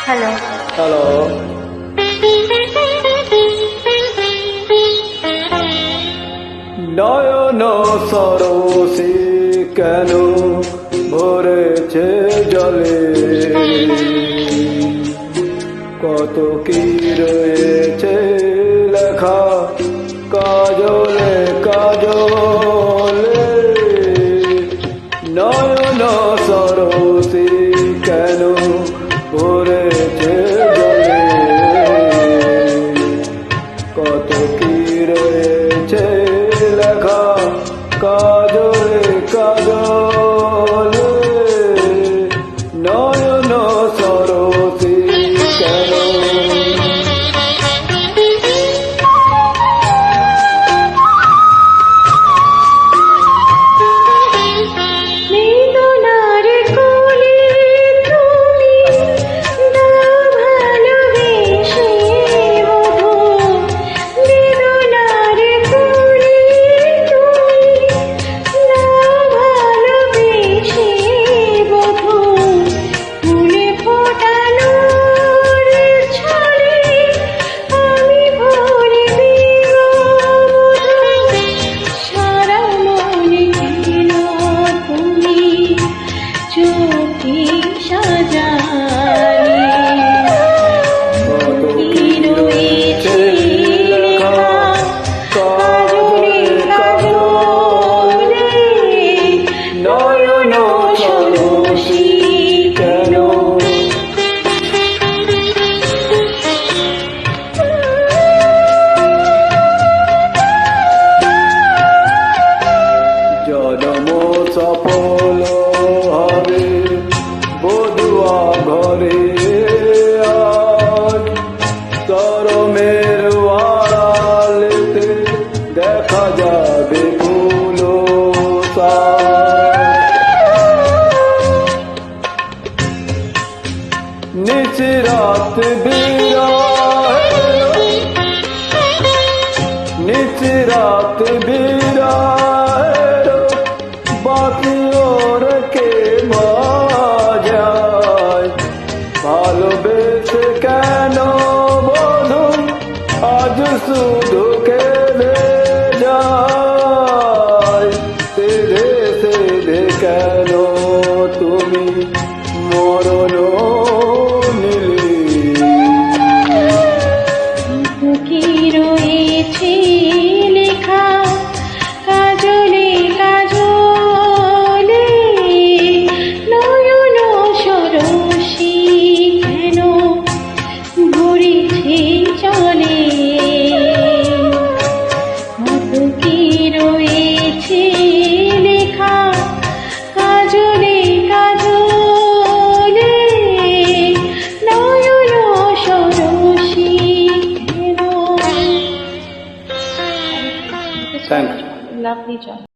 Hello. Hello. নয়ন সরসী কেন ভরেছে জলে, কত কি রয়েছে লেখা কাজলে কাজলে। নয়ন সরসী কেন ভরেছে জলে, কত কি রয়েছে লেখা কাজলে কাজলে। নয়ন সরসী কেন। জন্ম সফল হবে বধুয়া ঘরে, আজ তরমের আড়ালেতে দেখা যাবে ফুল নিচে রাত বিরায়, নিচে রাত বিরায় বাকি ওর কে বাজায়। ভালোবেসে কেন বধু আজ শুধু কেঁদে যায়, সেধে সেধে কেন তুমি মরণ নিলি। কি রয়েছে লেখা কাজলে কাজলে, নয়ন সরসী কেন ভরেছে চলে। কত কি রয়েছে লেখা কাজলে কাজলে, নয়ন সরসী কেন। Thank you. Lovely job.